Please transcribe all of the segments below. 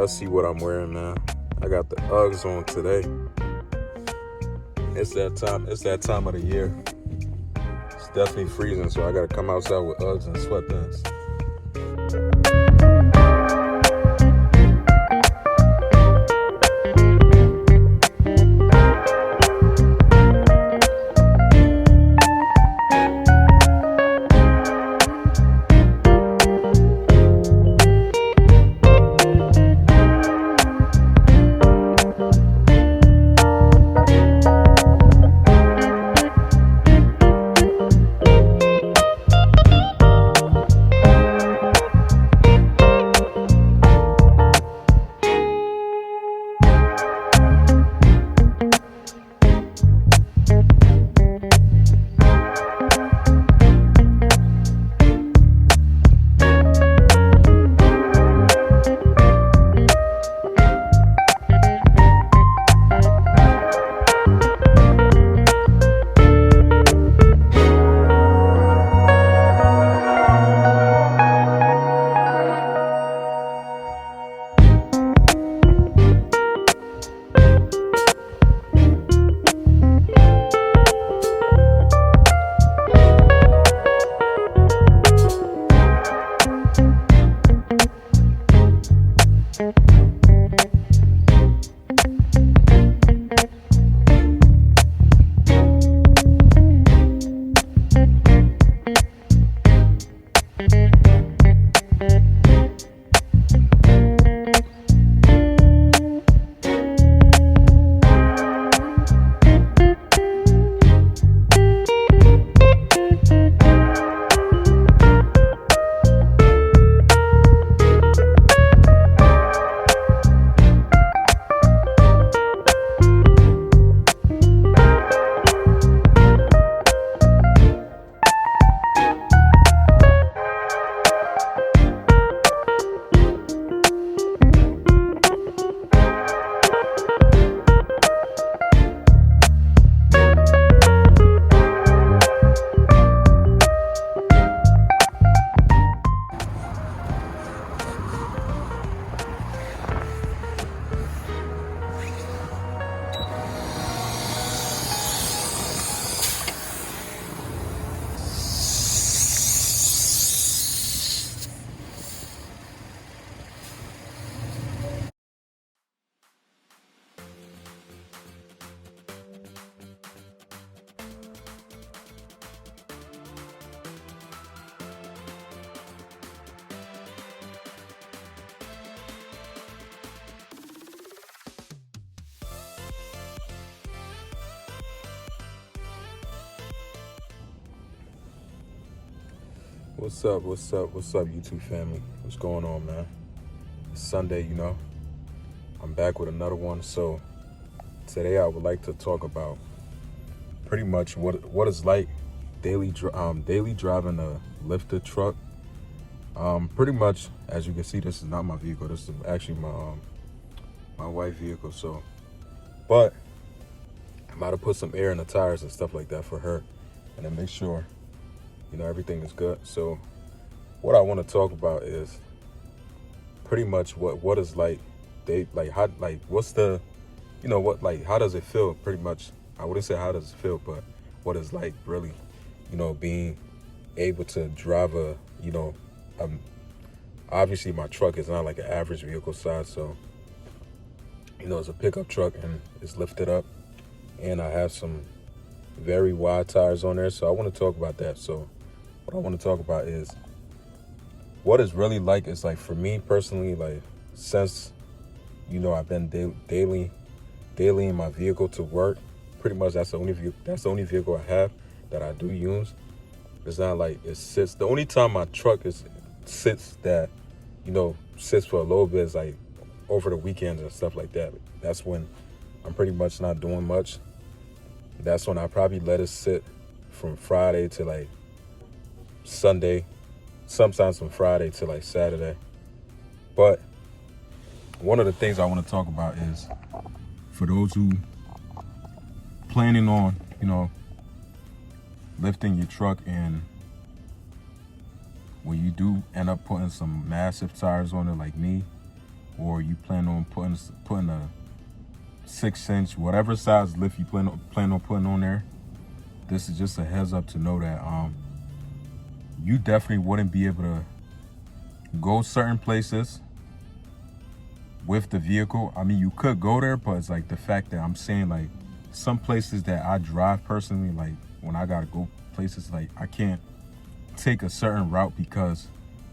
Y'all see what I'm wearing, man. I got the Uggs on today. It's that time of the year. It's definitely freezing, so I gotta come outside with Uggs and sweatpants. What's up, YouTube family? What's going on, man? It's Sunday, I'm back with another one. So today I would like to talk about pretty much what it's like daily driving a lifted truck. Pretty much, as you can see, this is not my vehicle. This is actually my wife's vehicle. So, but I'm about to put some air in the tires and stuff like that for her, and then make sure everything is good. So what I want to talk about is pretty much what is like what's the how does it feel? Pretty much, I wouldn't say how does it feel, but what is like really being able to drive obviously my truck is not like an average vehicle size, so it's a pickup truck and it's lifted up, and I have some very wide tires on there. So I want to talk about that. So what I want to talk about is what it's really like. It's like, for me personally, like, since I've been daily in my vehicle to work, pretty much that's the only vehicle I have that I do use. It's not like it sits. The only time my truck sits for a little bit is like over the weekends and stuff like that. That's when I'm pretty much not doing much. That's when I probably let it sit from Friday to like Sunday, sometimes from Friday to like Saturday. But one of the things I want to talk about is, for those who planning on, lifting your truck, and when you do end up putting some massive tires on it like me, or you plan on putting a 6-inch, whatever size lift you plan on putting on there, this is just a heads up to know that you definitely wouldn't be able to go certain places with the vehicle. I mean, you could go there, but it's like the fact that I'm saying, like, some places that I drive personally, like when I gotta go places, like I can't take a certain route because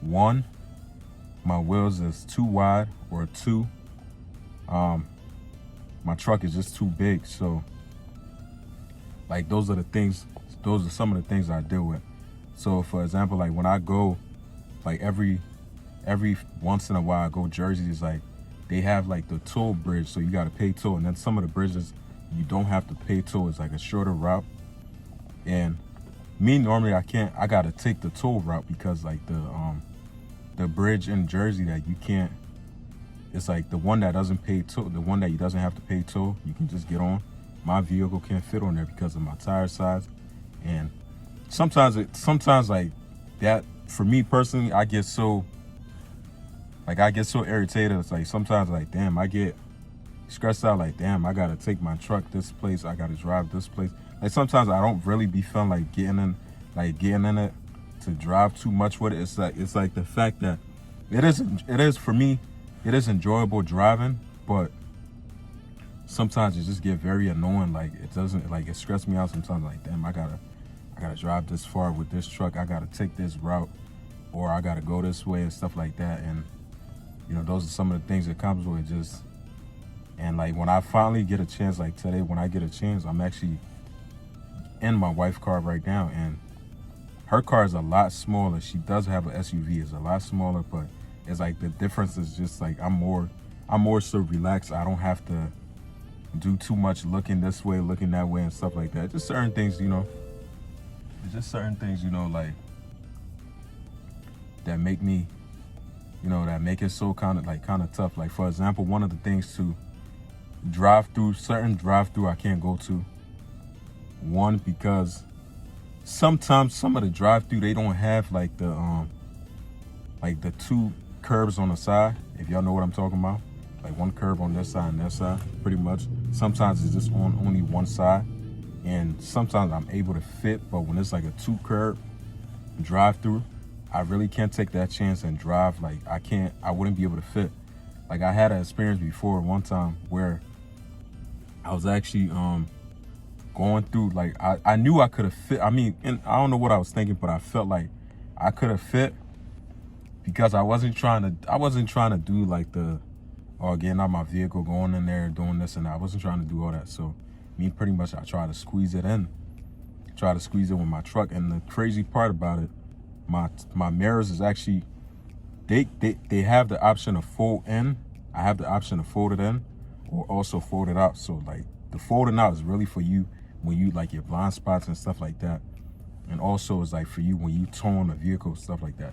one, my wheels is too wide, or two, my truck is just too big. So like those are some of the things I deal with. So for example, like when I go, like every once in a while I go Jersey, it's like they have like the toll bridge, so you gotta pay toll, and then some of the bridges you don't have to pay toll. It's like a shorter route. And me, normally I gotta take the toll route because like the bridge in Jersey that you can't, it's like the one that doesn't pay toll, the one that you doesn't have to pay toll, you can just get on. My vehicle can't fit on there because of my tire size. And sometimes like that, for me personally, I get so irritated. It's like sometimes like, damn, I get stressed out, like, damn, I gotta take my truck this place, I gotta drive this place. Like sometimes I don't really be feeling like getting in it to drive too much with it. It's like the fact that it is for me, it is enjoyable driving, but sometimes it just get very annoying. Like it stresses me out sometimes. Like, damn, I gotta drive this far with this truck, I gotta take this route, or I gotta go this way and stuff like that. And you know, those are some of the things that comes with it. Just, and like when I finally get a chance, like today, when I get a chance, I'm actually in my wife's car right now, and her car is a lot smaller. She does have an SUV, it's a lot smaller, but it's like the difference is just like I'm more so relaxed. I don't have to do too much looking this way, looking that way, and stuff like that. Just certain things, you know. It's just certain things, you know, like that make me, you know, that make it so kind of tough. Like for example, one of the things to certain drive through I can't go to. One, because sometimes some of the drive through they don't have like the two curbs on the side, if y'all know what I'm talking about. Like one curb on this side and that side, pretty much. Sometimes it's just on only one side, and sometimes I'm able to fit, but when it's like a 2 curb drive through, I really can't take that chance and drive. Like I wouldn't be able to fit. Like I had an experience before one time where I was actually going through, like I knew I could have fit. I mean, and I don't know what I was thinking, but I felt like I could have fit because I wasn't trying to do like getting out my vehicle, going in there, doing this and that. I wasn't trying to do all that. So me, pretty much, I tried to squeeze it with my truck. And the crazy part about it, my mirrors is actually, they have the option of fold in. I have the option to fold it in or also fold it out. So like the folding out is really for you when you like your blind spots and stuff like that. And also it's like for you when you towing a vehicle, stuff like that.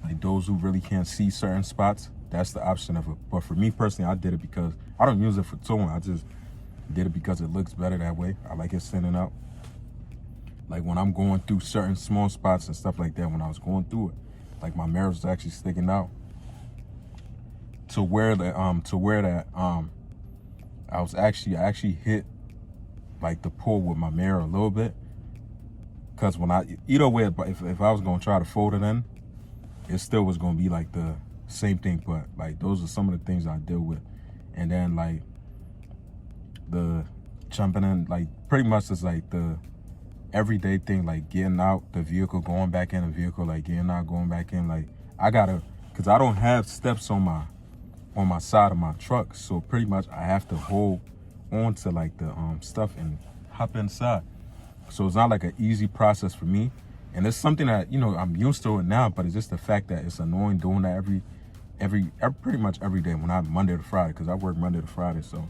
Like those who really can't see certain spots, that's the option of it. But for me personally, I did it because I don't use it for towing. I just did it because it looks better that way. I like it sending out. Like when I'm going through certain small spots and stuff like that, when I was going through it, like my mirrors was actually sticking out to where that I actually hit like the pole with my mirror a little bit. Cause either way, if I was gonna try to fold it in, it still was gonna be like the same thing. But like those are some of the things I deal with. And then like the jumping in, like pretty much it's like the everyday thing, like getting out the vehicle, going back in the vehicle, like getting out, going back in. Like cause I don't have steps on my side of my truck. So pretty much I have to hold on to like the stuff and hop inside. So it's not like an easy process for me. And it's something that, you know, I'm used to it now, but it's just the fact that it's annoying doing that every pretty much every day when I'm Monday to Friday, because I work Monday to Friday. So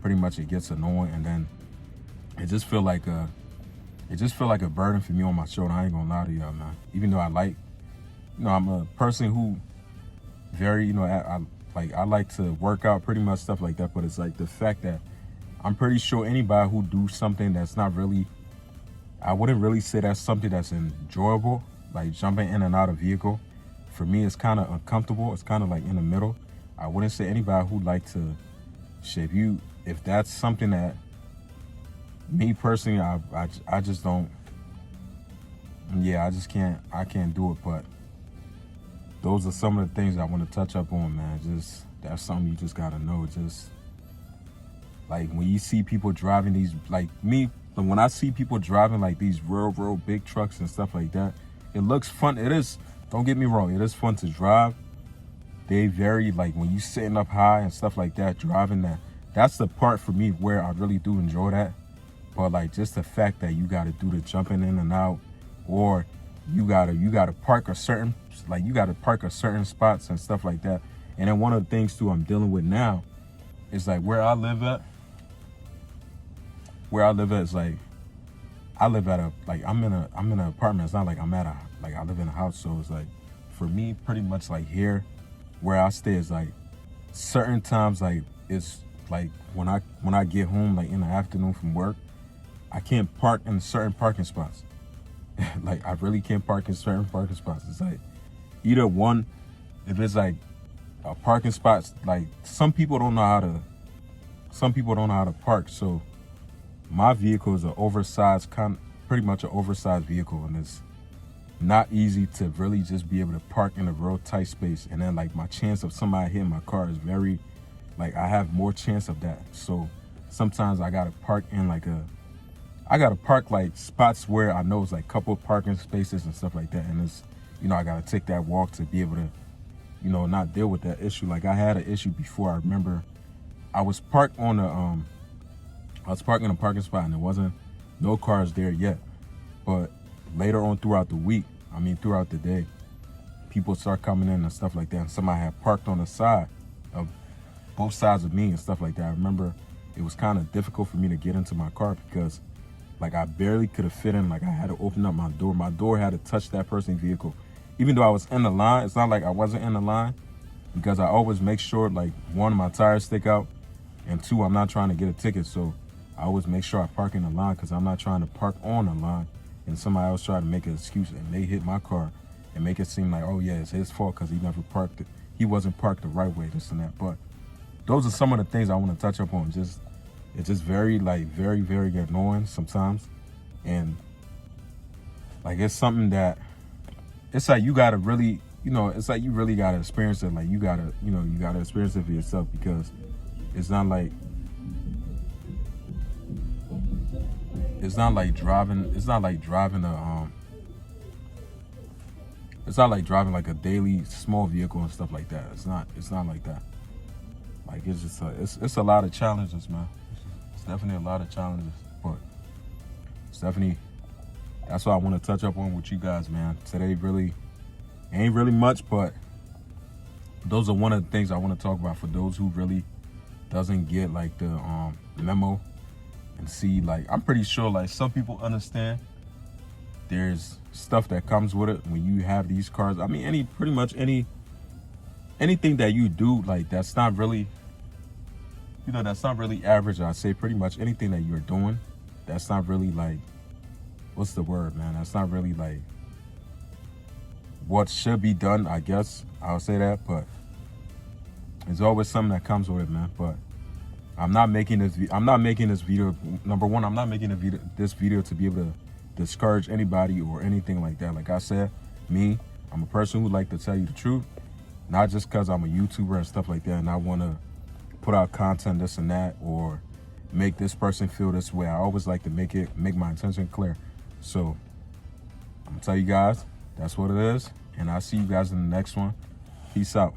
pretty much it gets annoying, and then it just feel like a burden for me on my shoulder. I ain't gonna lie to y'all, man. Even though I'm a person who very, you know, I like to work out, pretty much stuff like that. But it's like the fact that I'm pretty sure anybody who do something that's not really, I wouldn't really say that's something that's enjoyable, like jumping in and out of vehicle. For me, it's kind of uncomfortable. It's kind of like in the middle. I wouldn't say anybody who like to shit. If that's something that me personally, I just don't. Yeah, I can't do it. But those are some of the things I want to touch up on, man. Just that's something you just gotta know. Just like when you see people driving these, like me, when I see people driving like these real big trucks and stuff like that, it looks fun. It is. Don't get me wrong. It is fun to drive. They very, like, when you sitting up high and stuff like that, driving that. That's the part for me where I really do enjoy that. But like just the fact that you got to do the jumping in and out, or you gotta park a certain, like you gotta park a certain spots and stuff like that. And then one of the things too I'm dealing with now is like where I live at is like I live at a, like I'm in an apartment. It's not like I'm at a, like I live in a house. So it's like for me pretty much like here where I stay is like certain times, like it's like when I get home like in the afternoon from work, I can't park in certain parking spots. Like I really can't park in certain parking spots. It's like either one, if it's like a parking spot, like some people don't know how to park. So my vehicle is pretty much an oversized vehicle, and it's not easy to really just be able to park in a real tight space. And then like my chance of somebody hitting my car is very, like I have more chance of that. So sometimes I gotta park in like like spots where I know it's like couple parking spaces and stuff like that. And it's, I gotta take that walk to be able to, not deal with that issue. Like I had an issue before. I remember I was parked in a parking spot and there wasn't no cars there yet. But later on throughout the day, people start coming in and stuff like that. And somebody had parked on the side of both sides of me and stuff like that. I remember it was kind of difficult for me to get into my car because like I barely could have fit in. Like I had to open up my door. My door had to touch that person's vehicle. Even though I was in the line, it's not like I wasn't in the line, because I always make sure, like, one, my tires stick out, and two, I'm not trying to get a ticket. So I always make sure I park in the line, because I'm not trying to park on the line and somebody else try to make an excuse and they hit my car and make it seem like, oh yeah, it's his fault because he never parked it. He wasn't parked the right way, this and that. But those are some of the things I want to touch up on. It's just very, like, very annoying sometimes. And like, it's something that, it's like you gotta really, it's like you really gotta experience it. Like you gotta experience it for yourself, because it's not like driving like a daily small vehicle and stuff like that. It's not like that. Like it's just it's a lot of challenges, man. It's definitely a lot of challenges, but it's definitely, that's what I want to touch up on with you guys, man. Today really ain't really much, but those are one of the things I want to talk about for those who really doesn't get like the memo and see. Like, I'm pretty sure like some people understand there's stuff that comes with it when you have these cars. I mean, anything that you do, like, that's not really average. I say pretty much anything that you're doing, that's not really like, what's the word, man? That's not really like what should be done, I guess. I'll say that, but there's always something that comes with it, man. But I'm not making this video. Number one, I'm not making this video to be able to discourage anybody or anything like that. Like I said, I'm a person who like to tell you the truth, not just because I'm a YouTuber and stuff like that, and I want to put out content, this and that, or make this person feel this way. I always like to make my intention clear. So I'm gonna tell you guys, that's what it is, and I'll see you guys in the next one. Peace out.